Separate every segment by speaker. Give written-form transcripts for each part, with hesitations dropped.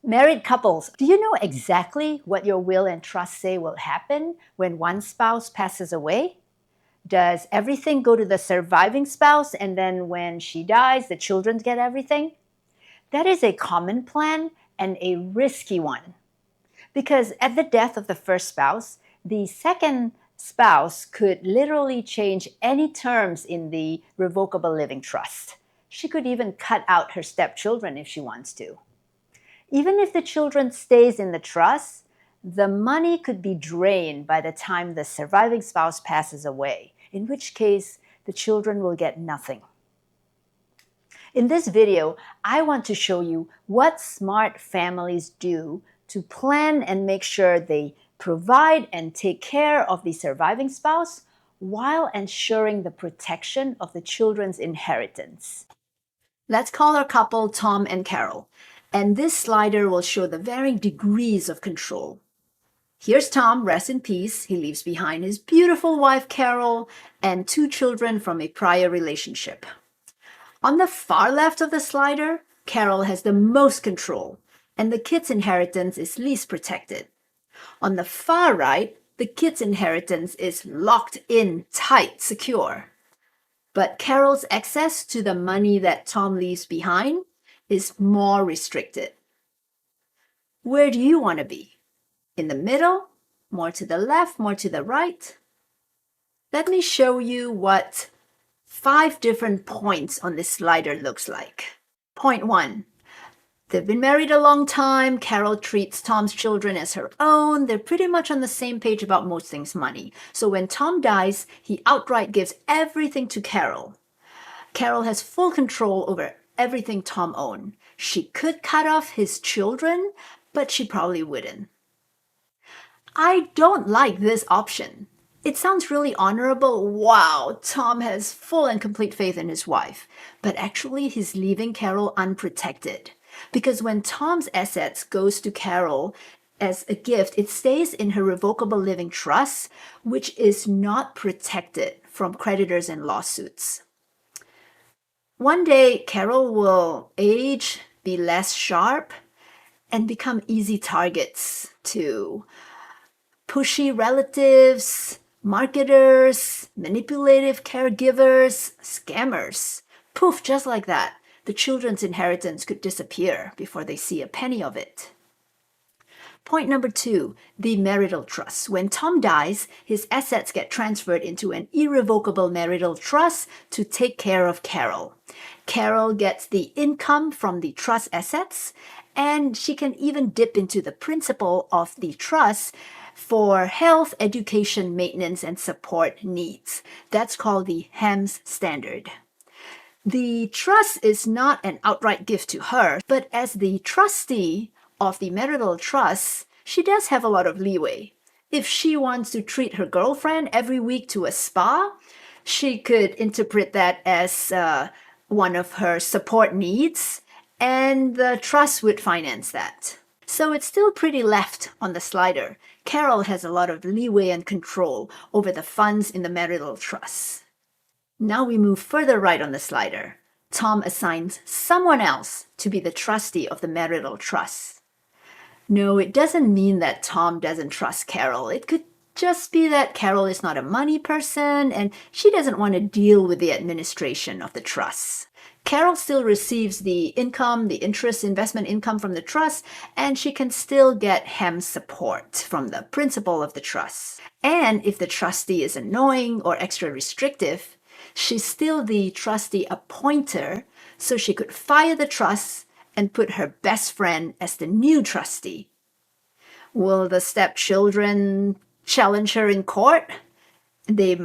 Speaker 1: Married couples, do you know exactly what your will and trust say will happen when one spouse passes away? Does everything go to the surviving spouse and then when she dies, the children get everything? That is a common plan and a risky one because at the death of the first spouse, the second spouse could literally change any terms in the revocable living trust. She could even cut out her stepchildren if she wants to. Even if the children stays in the trust, the money could be drained by the time the surviving spouse passes away, in which case the children will get nothing. In this video, I want to show you what smart families do to plan and make sure they provide and take care of the surviving spouse while ensuring the protection of the children's inheritance. Let's call our couple Tom and Carol. And this slider will show the varying degrees of control. Here's Tom, rest in peace. He leaves behind his beautiful wife, Carol, and 2 children from a prior relationship. On the far left of the slider, Carol has the most control, and the kids' inheritance is least protected. On the far right, the kids' inheritance is locked in, tight, secure. But Carol's access to the money that Tom leaves behind is more restricted. Where do you want to be? In the middle? More to the left? More to the right? Let me show you what 5 different points on this slider looks like. Point 1. They've been married a long time. Carol treats Tom's children as her own. They're pretty much on the same page about most things money. So when Tom dies, he outright gives everything to Carol. Carol has full control over everything Tom owned. She could cut off his children, but she probably wouldn't. I don't like this option. It sounds really honorable. Wow, Tom has full and complete faith in his wife. But actually, he's leaving Carol unprotected. Because when Tom's assets goes to Carol as a gift, it stays in her revocable living trust, which is not protected from creditors and lawsuits. One day, Carol will age, be less sharp, and become easy targets to pushy relatives, marketers, manipulative caregivers, scammers. Poof, just like that, the children's inheritance could disappear before they see a penny of it. Point number 2, the marital trust. When Tom dies, his assets get transferred into an irrevocable marital trust to take care of Carol. Carol gets the income from the trust assets, and she can even dip into the principal of the trust for health, education, maintenance, and support needs. That's called the HAMS standard. The trust is not an outright gift to her, but as the trustee of the marital trust, she does have a lot of leeway. If she wants to treat her girlfriend every week to a spa, she could interpret that as one of her support needs, and the trust would finance that. So it's still pretty left on the slider. Carol has a lot of leeway and control over the funds in the marital trust. Now we move further right on the slider. Tom assigns someone else to be the trustee of the marital trust. No, it doesn't mean that Tom doesn't trust Carol. It could just be that Carol is not a money person and she doesn't want to deal with the administration of the trust. Carol still receives the income, the interest investment income from the trust, and she can still get HEM support from the principal of the trust. And if the trustee is annoying or extra restrictive, she's still the trustee appointer, so she could fire the trust and put her best friend as the new trustee. Will the stepchildren challenge her in court? They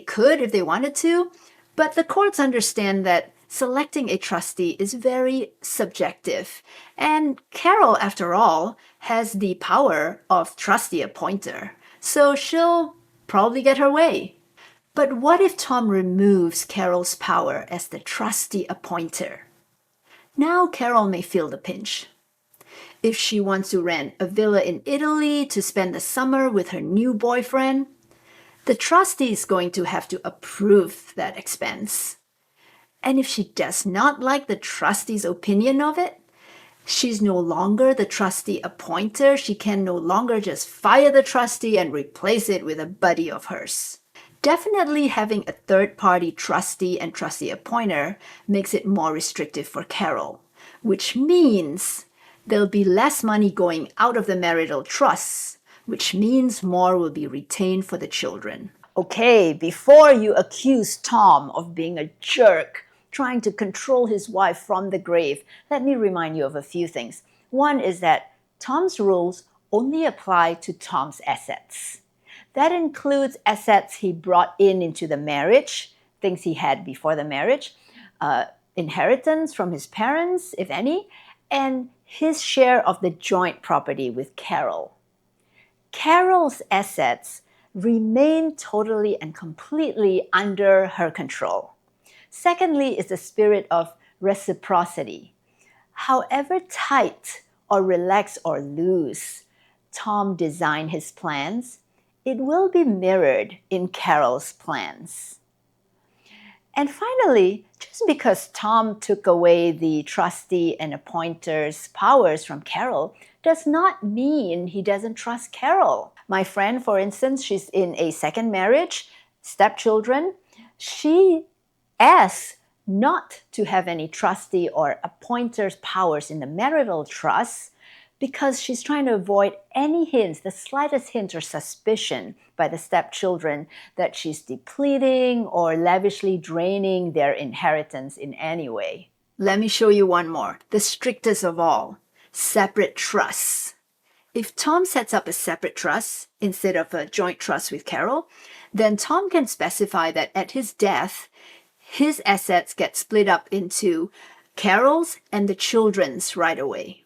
Speaker 1: could if they wanted to, but the courts understand that selecting a trustee is very subjective, and Carol, after all, has the power of trustee appointer, so she'll probably get her way. But what if Tom removes Carol's power as the trustee appointer? Now Carol may feel the pinch. If she wants to rent a villa in Italy to spend the summer with her new boyfriend, the trustee is going to have to approve that expense. And if she does not like the trustee's opinion of it, She's no longer the trustee appointer. She can no longer just fire the trustee and replace it with a buddy of hers. Definitely having a third-party trustee and trustee appointer makes it more restrictive for Carol, which means there'll be less money going out of the marital trusts, which means more will be retained for the children. Okay, before you accuse Tom of being a jerk, trying to control his wife from the grave, let me remind you of a few things. One is that Tom's rules only apply to Tom's assets. That includes assets he brought into the marriage, things he had before the marriage, inheritance from his parents, if any, and his share of the joint property with Carol. Carol's assets remain totally and completely under her control. Secondly is the spirit of reciprocity. However tight or relaxed or loose Tom designed his plans, it will be mirrored in Carol's plans. And finally, just because Tom took away the trustee and appointer's powers from Carol does not mean he doesn't trust Carol. My friend, for instance, she's in a second marriage, stepchildren. She asks not to have any trustee or appointer's powers in the marital trust because she's trying to avoid any hints, the slightest hint or suspicion by the stepchildren that she's depleting or lavishly draining their inheritance in any way. Let me show you one more, the strictest of all, separate trusts. If Tom sets up a separate trust instead of a joint trust with Carol, then Tom can specify that at his death, his assets get split up into Carol's and the children's right away.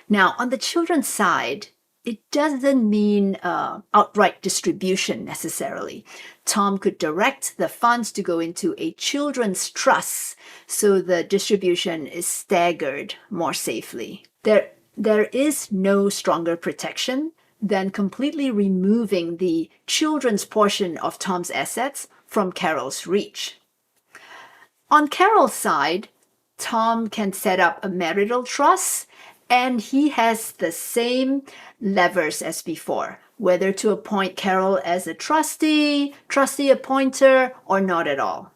Speaker 1: Now, on the children's side, it doesn't mean outright distribution necessarily. Tom could direct the funds to go into a children's trust so the distribution is staggered more safely. There is no stronger protection than completely removing the children's portion of Tom's assets from Carol's reach. On Carol's side, Tom can set up a marital trust, and he has the same levers as before, whether to appoint Carol as a trustee appointer, or not at all.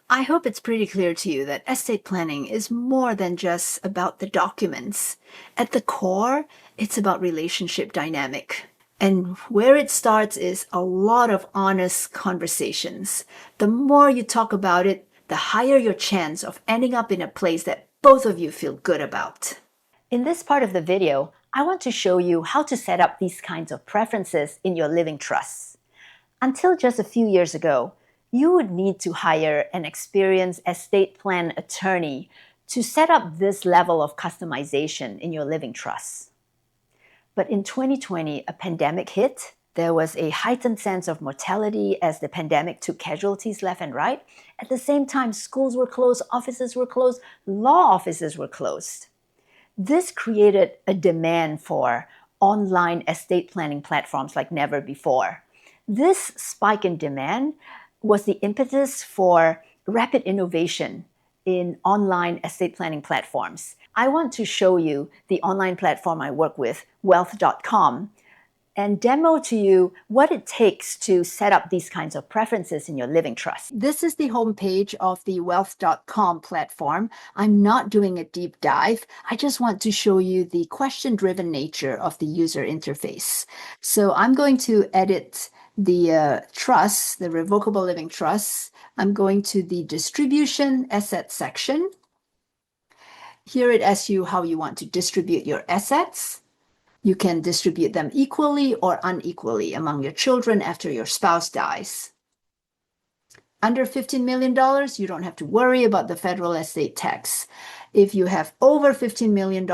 Speaker 1: I hope it's pretty clear to you that estate planning is more than just about the documents. At the core, it's about relationship dynamic. And where it starts is a lot of honest conversations. The more you talk about it, the higher your chance of ending up in a place that both of you feel good about. In this part of the video, I want to show you how to set up these kinds of preferences in your living trusts. Until just a few years ago, you would need to hire an experienced estate plan attorney to set up this level of customization in your living trusts. But in 2020, a pandemic hit. There was a heightened sense of mortality as the pandemic took casualties left and right. At the same time, schools were closed, offices were closed, law offices were closed. This created a demand for online estate planning platforms like never before. This spike in demand was the impetus for rapid innovation in online estate planning platforms. I want to show you the online platform I work with, wealth.com, and demo to you what it takes to set up these kinds of preferences in your living trust. This is the homepage of the wealth.com platform. I'm not doing a deep dive. I just want to show you the question-driven nature of the user interface. So I'm going to edit the trust, the revocable living trust. I'm going to the distribution asset section. Here it asks you how you want to distribute your assets. You can distribute them equally or unequally among your children after your spouse dies. Under $15 million, you don't have to worry about the federal estate tax. If you have over $15 million,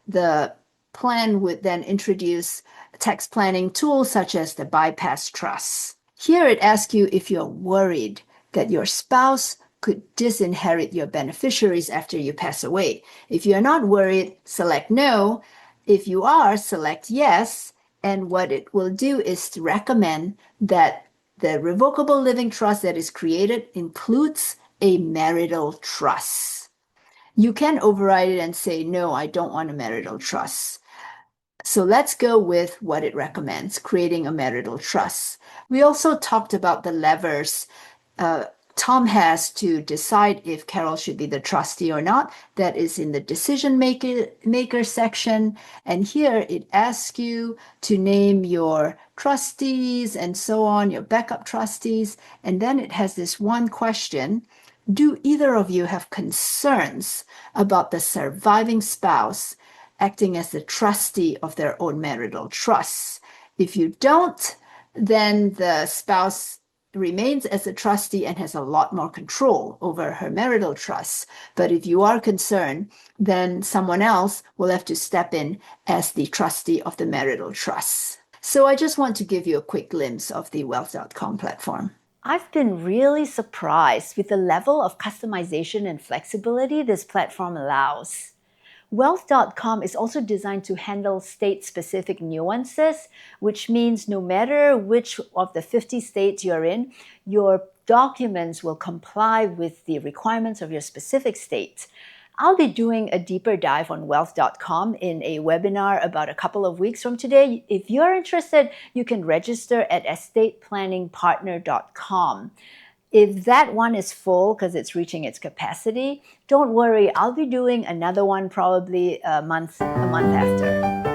Speaker 1: the plan would then introduce tax planning tools such as the bypass trust. Here it asks you if you're worried that your spouse could disinherit your beneficiaries after you pass away. If you're not worried, select no. If you are, select yes, and what it will do is to recommend that the revocable living trust that is created includes a marital trust. You can override it and say, no, I don't want a marital trust. So let's go with what it recommends, creating a marital trust. We also talked about the levers Tom has to decide if Carol should be the trustee or not. That is in the decision maker section. And here it asks you to name your trustees and so on, your backup trustees. And then it has this one question. Do either of you have concerns about the surviving spouse acting as the trustee of their own marital trusts? If you don't, then the spouse remains as a trustee and has a lot more control over her marital trusts. But if you are concerned, then someone else will have to step in as the trustee of the marital trusts. So I just want to give you a quick glimpse of the wealth.com platform. I've been really surprised with the level of customization and flexibility this platform allows. Wealth.com is also designed to handle state-specific nuances, which means no matter which of the 50 states you're in, your documents will comply with the requirements of your specific state. I'll be doing a deeper dive on wealth.com in a webinar about a couple of weeks from today. If you're interested, you can register at estateplanningpartner.com. If that one is full because it's reaching its capacity, don't worry, I'll be doing another one probably a month after.